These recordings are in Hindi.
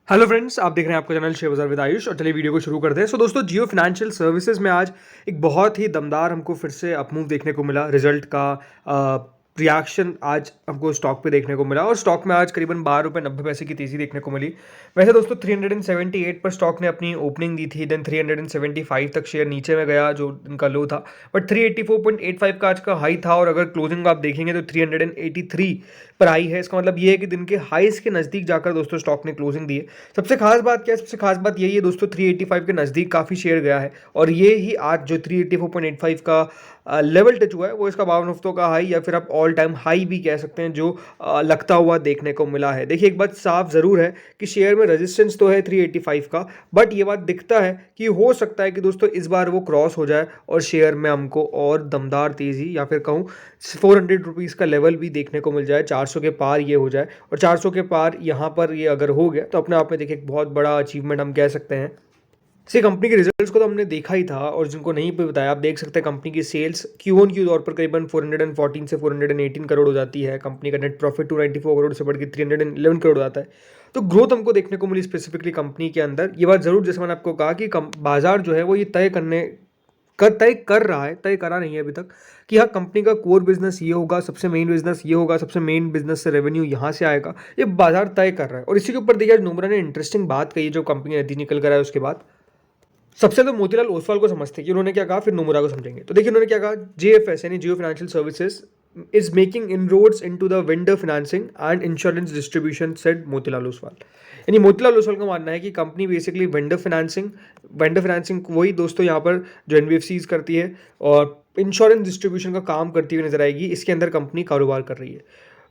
हेलो फ्रेंड्स, आप देख रहे हैं आपका चैनल शेयर बाजार विद आयुष। और चलिए वीडियो को शुरू करते हैं। दोस्तों, जियो फाइनेंशियल सर्विसेज में आज एक बहुत ही दमदार हमको फिर से अपमूव देखने को मिला। रिजल्ट का रिएक्शन आज हमको स्टॉक पे देखने को मिला और स्टॉक में आज करीबन 12 रुपये 90 पैसे की तेज़ी देखने को मिली। वैसे दोस्तों 378 पर स्टॉक ने अपनी ओपनिंग दी थी, देन 375 तक शेयर नीचे में गया जो इनका लो था, बट 384.85 का आज का हाई था। और अगर क्लोजिंग आप देखेंगे तो 383 पर आई है। इसका मतलब ये है कि दिन के हाईस के नज़दीक जाकर दोस्तों स्टॉक ने क्लोजिंग दी है। सबसे खास बात क्या है? सबसे खास बात यही है दोस्तों, 385 के नज़दीक काफ़ी शेयर गया है और ये ही आज जो 384.85 का लेवल टच हुआ है वो इसका 52 हफ्तों का हाई या फिर आप ऑल टाइम हाई भी कह सकते हैं, जो लगता हुआ देखने को मिला है। देखिए, एक बात साफ ज़रूर है कि शेयर में रेजिस्टेंस तो है 385 का, बट ये बात दिखता है कि हो सकता है कि दोस्तों इस बार वो क्रॉस हो जाए और शेयर में हमको और दमदार तेज़ी या फिर कहूँ 400 रुपीज़ का लेवल भी देखने को मिल जाए, 400 के पार ये हो जाए। और 400 के पार यहाँ पर ये अगर हो गया तो अपने आप में देखिए एक बहुत बड़ा अचीवमेंट हम कह सकते हैं। सी कंपनी के रिजल्ट्स को तो हमने देखा ही था, और जिनको नहीं भी बताया, आप देख सकते हैं कंपनी की सेल्स क्यू ऑन क्यू तौर पर करीबन 414 से 418 करोड़ हो जाती है। कंपनी का नेट प्रॉफिट 294 करोड़ से बढ़ के 311 करोड़ हो जाता है। तो ग्रोथ हमको देखने को मिली स्पेसिफिकली कंपनी के अंदर। ये बात ज़रूर, जैसे मैंने आपको कहा कि बाजार जो है वो ये तय कर रहा है, तय करा नहीं है अभी तक, कि हाँ कंपनी का कोर बिजनेस ये होगा, सबसे मेन बिजनेस ये होगा, सबसे मेन बिजनेस से रेवेन्यू यहाँ से आएगा। ये बाजार तय कर रहा है। और इसी के ऊपर देखिए आज नुब्रा ने इंटरेस्टिंग बात कही जो कंपनी नतीजे निकल कर आया उसके बाद। सबसे तो मोतीलाल ओसवाल को समझते कि उन्होंने क्या कहा, फिर नुमुरा को समझेंगे। तो देखिए उन्होंने क्या कहा, जेएफएस यानी Jio financial services is making inroads into the vendor financing and insurance distribution, said Motilal Oswal. यानी मोतीलाल ओसवाल का मानना है कि कंपनी बेसिकली वेंडर फाइनेंसिंग वही दोस्तों यहाँ पर जो एनबीएफसीज करती है और इंश्योरेंस डिस्ट्रीब्यूशन का काम करती हुई नजर आएगी। इसके अंदर कंपनी कारोबार कर रही है।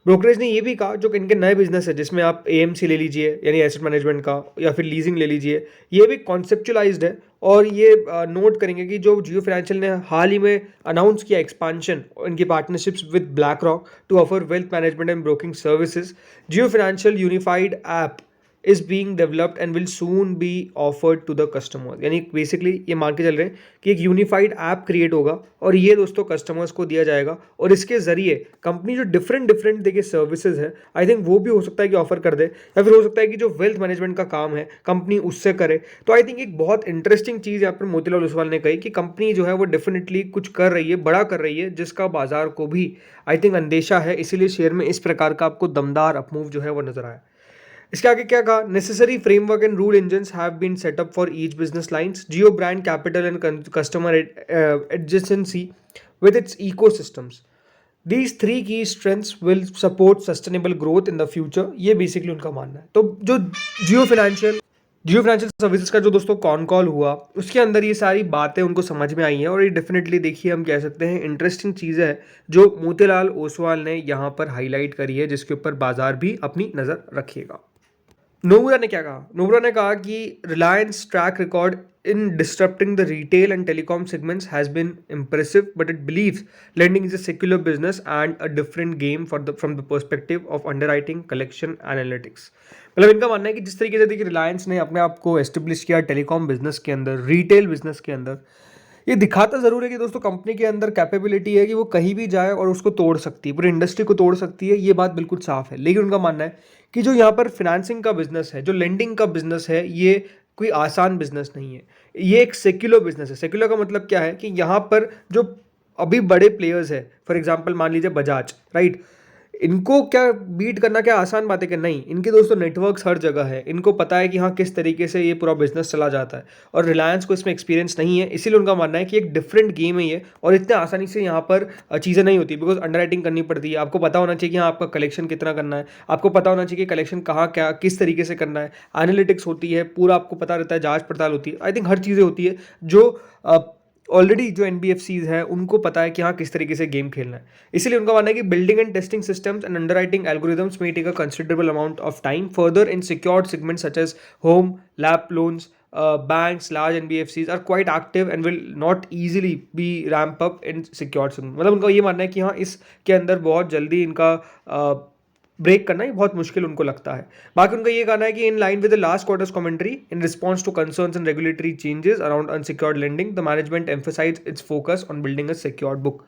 ब्रोकरेज ने ये भी कहा जो कि इनके नए बिजनेस है, जिसमें आप एएमसी ले लीजिए यानी एसेट मैनेजमेंट का, या फिर लीजिंग ले लीजिए, ये भी कॉन्सेप्चुलाइज्ड है। और ये नोट करेंगे कि जो जियो फाइनेंशियल ने हाल ही में अनाउंस किया एक्सपांशन इनकी partnerships with BlackRock to offer wealth management and broking services, Jio financial unified app is being developed and will soon be offered to the customer. यानी बेसिकली ये मान के चल रहे हैं कि एक यूनिफाइड ऐप क्रिएट होगा और ये दोस्तों कस्टमर्स को दिया जाएगा, और इसके जरिए कंपनी जो डिफरेंट डिफरेंट देखिए सर्विसेज है, आई थिंक वो भी हो सकता है कि ऑफर कर दे, या फिर हो सकता है कि जो वेल्थ मैनेजमेंट का काम है कंपनी उससे करे। तो आई थिंक एक बहुत इंटरेस्टिंग चीज़ यहाँ पर मोतीलाल ओसवाल ने कही कि कंपनी जो है वो डेफिनेटली कुछ कर रही है, बड़ा कर रही है, जिसका बाजार को भी आई थिंक अंदेशा है। इसीलिए शेयर में इस प्रकार का आपको दमदार अपमूव जो है वो नजर आया। इसके आगे क्या कहा, necessary framework and rule engines have been set up for each business lines, Jio brand capital and customer adjacency with its ecosystems. These three key strengths will support sustainable growth in the future. ये बेसिकली उनका मानना है। तो जो जियो फाइनेंशियल सर्विसेज का जो दोस्तों कॉन कॉल हुआ उसके अंदर ये सारी बातें उनको समझ में आई हैं, और ये डेफिनेटली देखिए हम कह सकते हैं इंटरेस्टिंग चीज़ है जो मोतीलाल ओसवाल ने यहाँ पर हाईलाइट करी है, जिसके ऊपर बाजार भी अपनी नज़र रखिएगा। नोमुरा ने क्या कहा? नोमुरा ने कहा कि Reliance track record in disrupting the retail and telecom segments has been impressive, but it believes lending is a secular business and a different game from the perspective of underwriting, collection, analytics. मतलब इनका मानना है कि जिस तरीके से देखिए रिलायंस ने अपने आप को एस्टेब्लिश किया टेलीकॉम बिजनेस के अंदर, रिटेल बिजनेस के अंदर, ये दिखाता ज़रूर है कि दोस्तों कंपनी के अंदर कैपेबिलिटी है कि वो कहीं भी जाए और उसको तोड़ सकती है, पूरी इंडस्ट्री को तोड़ सकती है। ये बात बिल्कुल साफ है। लेकिन उनका मानना है कि जो यहाँ पर फिनेंसिंग का बिजनेस है, जो लेंडिंग का बिजनेस है, ये कोई आसान बिजनेस नहीं है। ये एक सेक्युलर बिजनेस है। सेक्युलर का मतलब क्या है कि यहाँ पर जो अभी बड़े प्लेयर्स है, फॉर एग्जांपल मान लीजिए बजाज, राइट, इनको क्या बीट करना क्या आसान बात है कि नहीं? इनके दोस्तों नेटवर्क्स हर जगह है, इनको पता है कि हाँ किस तरीके से ये पूरा बिजनेस चला जाता है, और रिलायंस को इसमें एक्सपीरियंस नहीं है। इसीलिए उनका मानना है कि एक डिफरेंट गेम है ये, और इतने आसानी से यहाँ पर चीज़ें नहीं होती, बिकॉज अंडरराइटिंग करनी पड़ती है। आपको पता होना चाहिए कि हाँ आपका कलेक्शन कितना करना है, आपको पता होना चाहिए कि कलेक्शन कहाँ क्या किस तरीके से करना है, एनालिटिक्स होती है, पूरा आपको पता रहता है, जाँच पड़ताल होती है। आई थिंक हर चीज़ें होती है जो ऑलरेडी जो एनबीएफसीज है उनको पता है कि हाँ किस तरीके से गेम खेलना है। इसलिए उनका मानना है कि building and testing systems and underwriting algorithms may take a considerable amount of time. Further, in secured segments such as home, LAP loans, banks, large NBFCs are quite active and will not easily be ramp up in secured segment. मतलब उनका ये मानना है कि हाँ इसके अंदर बहुत जल्दी इनका ब्रेक करना ही बहुत मुश्किल उनको लगता है। बाकी उनका ये कहना है कि in line with the last quarter's commentary in response to concerns and regulatory changes around unsecured lending, the management emphasize its focus on building a secured book.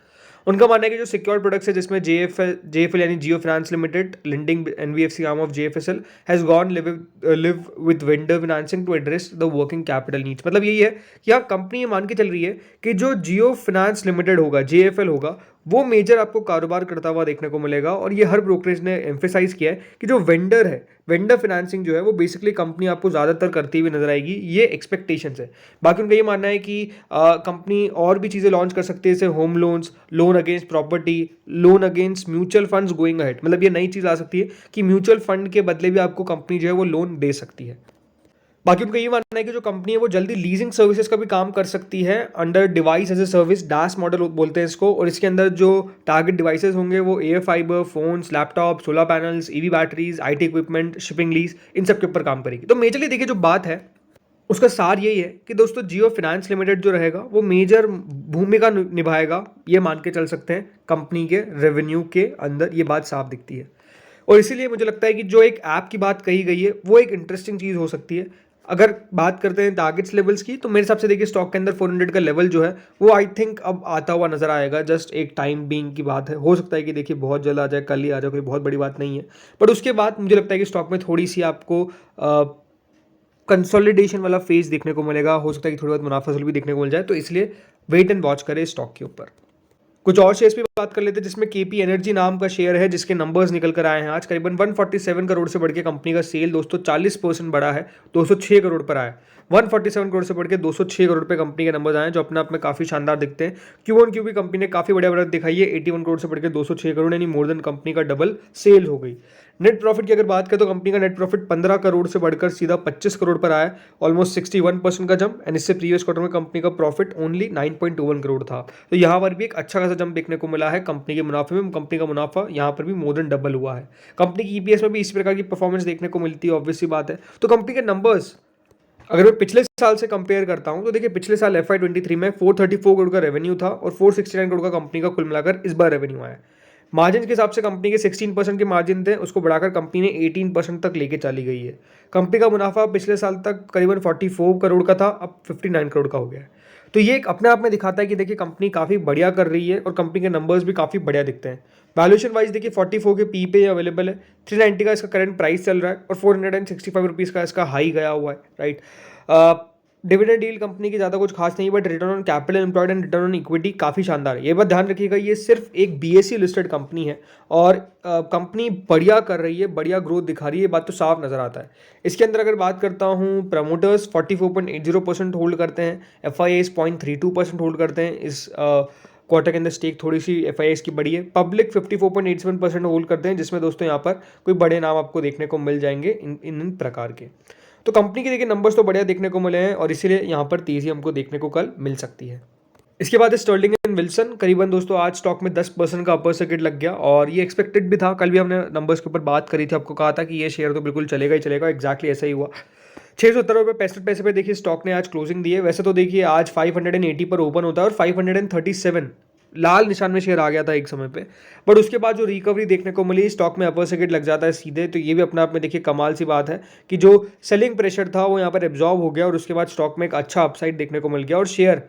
उनका मानना है कि जो सिक्योर प्रोडक्ट्स है जिसमें जेएफएल यानी Jio finance limited lending NBFC arm of JFSL has gone live with vendor financing to address the working capital needs. मतलब यही है कि आप कंपनी ये मान के चल रही है कि जो जियो फाइनेंस लिमिटेड होगा, जेएफएल होगा, वो मेजर आपको कारोबार करता हुआ देखने को मिलेगा। और ये हर ब्रोकरेज ने एम्फेसाइज किया है कि जो वेंडर है, वेंडर फाइनेंसिंग जो है वो बेसिकली कंपनी आपको ज़्यादातर करती हुई नजर आएगी, ये एक्सपेक्टेशंस है। बाकी उनका ये मानना है कि कंपनी और भी चीज़ें लॉन्च कर सकती है, जैसे home loans, loan against property, loan against mutual funds going ahead. मतलब ये नई चीज़ आ सकती है कि म्यूचुअल फंड के बदले भी आपको कंपनी जो है वो लोन दे सकती है। बाकी उनका ये मानना है कि जो कंपनी है वो जल्दी लीजिंग सर्विसेज का भी काम कर सकती है under device as a service, DaaS model बोलते हैं इसको। और इसके अंदर जो टारगेट डिवाइसेस होंगे वो air fiber, phones, laptop, solar panels, EV batteries, IT equipment, shipping lease, इन सब के ऊपर काम करेगी। तो मेजरली देखिए जो बात है उसका सार यही है कि दोस्तों जियो फाइनेंस लिमिटेड जो रहेगा वो मेजर भूमिका निभाएगा, ये मान के चल सकते हैं कंपनी के रेवेन्यू के अंदर, ये बात साफ दिखती है। और इसीलिए मुझे लगता है कि जो एक ऐप की बात कही गई है वो एक इंटरेस्टिंग चीज़ हो सकती है। अगर बात करते हैं टारगेट्स लेवल्स की, तो मेरे हिसाब से देखिए स्टॉक के अंदर 400 का लेवल जो है वो आई थिंक अब आता हुआ नजर आएगा। जस्ट एक टाइम बीइंग की बात है, हो सकता है कि देखिए बहुत जल्द आ जाए, कल ही आ जाए, कोई बहुत बड़ी बात नहीं है। बट उसके बाद मुझे लगता है कि स्टॉक में थोड़ी सी आपको कंसोलिडेशन वाला फेज देखने को मिलेगा। हो सकता है कि थोड़ी बहुत मुनाफा भी देखने को मिल जाए, तो इसलिए वेट एंड वॉच करें स्टॉक के ऊपर। कुछ और शेयर्स पे बात कर लेते हैं, जिसमें केपी एनर्जी नाम का शेयर है, जिसके नंबर्स निकल कर आए हैं आज। करीबन 147 करोड़ से बढ़ के कंपनी का सेल दोस्तों 40% बढ़ा है, 206 करोड़ पर आया। 147 करोड़ से बढ़ के 206 करोड़ पे कंपनी के नंबर्स आए, जो अपने आप में काफी शानदार दिखते हैं। Q1Q भी कंपनी ने काफी बढ़िया बढ़त दिखाई है, 81 करोड़ से बढ़ के 206 करोड़, यानी मोर देन कंपनी का डबल सेल हो गई। नेट प्रॉफिट की अगर बात करें तो कंपनी का नेट प्रॉफिट 15 करोड़ से बढ़कर सीधा 25 करोड़ पर आया, ऑलमोस्ट 61% का जंप। एंड इससे प्रीवियस क्वार्टर में कंपनी का प्रॉफिट ओनली 9.21 करोड़ था। तो यहाँ पर भी एक अच्छा खासा जंप देखने को मिला है कंपनी के मुनाफे में। कंपनी का मुनाफा यहाँ पर भी मोर देन डबल हुआ है। कंपनी की ईपीएस में भी इस प्रकार की परफॉर्मेंस देखने को मिलती है, ऑब्वियस सी बात है। तो कंपनी के नंबर्स अगर मैं पिछले साल से कंपेयर करता हूं तो देखिए पिछले साल FY23 में 434 करोड़ का रेवेन्यू था और 469 करोड़ का कंपनी का कुल मिलाकर इस बार रेवेन्यू आया। मार्जिन के हिसाब से कंपनी के 16% के मार्जिन थे, उसको बढ़ाकर कंपनी ने 18% तक लेके चली गई है। कंपनी का मुनाफा पिछले साल तक करीबन 44 करोड़ का था, अब 59 करोड़ का हो गया है। तो ये एक अपने आप में दिखाता है कि देखिए कंपनी काफ़ी बढ़िया कर रही है और कंपनी के नंबर्स भी काफ़ी बढ़िया दिखते हैं। वैल्यूएशन वाइज देखिए 44 के पी पे अवेलेबल है, 390 का इसका करंट प्राइस चल रहा है और 465 रुपीज़ का इसका हाई गया हुआ है, राइट। डिविडेंड डील कंपनी की ज़्यादा कुछ खास नहीं, but return on capital employed and return on equity काफ़ी शानदार है। ये बात ध्यान रखिएगा, ये सिर्फ एक बीएसई लिस्टेड कंपनी है और कंपनी बढ़िया कर रही है, बढ़िया ग्रोथ दिखा रही है, बात तो साफ नज़र आता है। इसके अंदर अगर बात करता हूँ, प्रमोटर्स 44.80% होल्ड करते हैं, FIAs 0.32% होल्ड करते हैं। इस क्वार्टर के अंदर स्टेक थोड़ी सी FIAs की बढ़ी है। पब्लिक 54.87% होल्ड करते हैं, जिसमें दोस्तों यहाँ पर कोई बड़े नाम आपको देखने को मिल जाएंगे इन प्रकार के। तो कंपनी के देखिए नंबर्स तो बढ़िया देखने को मिले हैं और इसीलिए यहाँ पर तेजी हमको देखने को कल मिल सकती है। इसके बाद स्टर्लिंग एंड विल्सन, करीबन दोस्तों आज स्टॉक में 10% का अपर सर्किट लग गया और ये एक्सपेक्टेड भी था। कल भी हमने नंबर्स के ऊपर बात करी थी, आपको कहा था कि ये शेयर तो बिल्कुल चलेगा ही चलेगा, एक्जैक्टली ऐसा ही हुआ। 670 रुपये 65 पैसे पे देखिए स्टॉक ने आज क्लोजिंग दी है। वैसे तो देखिए आज 580 पर ओपन होता है और 537 लाल निशान में शेयर आ गया था एक समय पे, बट उसके बाद जो रिकवरी देखने को मिली, स्टॉक में अपर सर्किट लग जाता है सीधे। तो ये भी अपने आप में देखिए कमाल सी बात है कि जो सेलिंग प्रेशर था वो यहाँ पर एब्जॉर्ब हो गया और उसके बाद स्टॉक में एक अच्छा अपसाइड देखने को मिल गया और शेयर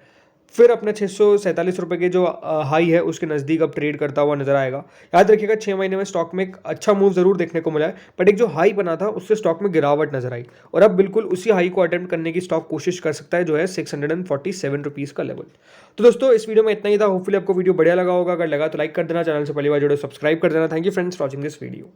फिर अपने 647 रुपये के जो हाई है उसके नज़दीक अब ट्रेड करता हुआ नजर आएगा। याद रखिएगा 6 महीने में स्टॉक में एक अच्छा मूव जरूर देखने को मिला है, बट एक जो हाई बना था उससे स्टॉक में गिरावट नजर आई और अब बिल्कुल उसी हाई को अटेम्प्ट करने की स्टॉक कोशिश कर सकता है, जो है 647 रुपीज़ का लेवल। तो दोस्तों इस वीडियो में इतना ही था। होपफुली आपको वीडियो बढ़िया लगा होगा, अगर लगा तो लाइक कर देना, चैनल से पहली बार जुड़े सब्सक्राइब कर देना। Thank you friends for watching this video.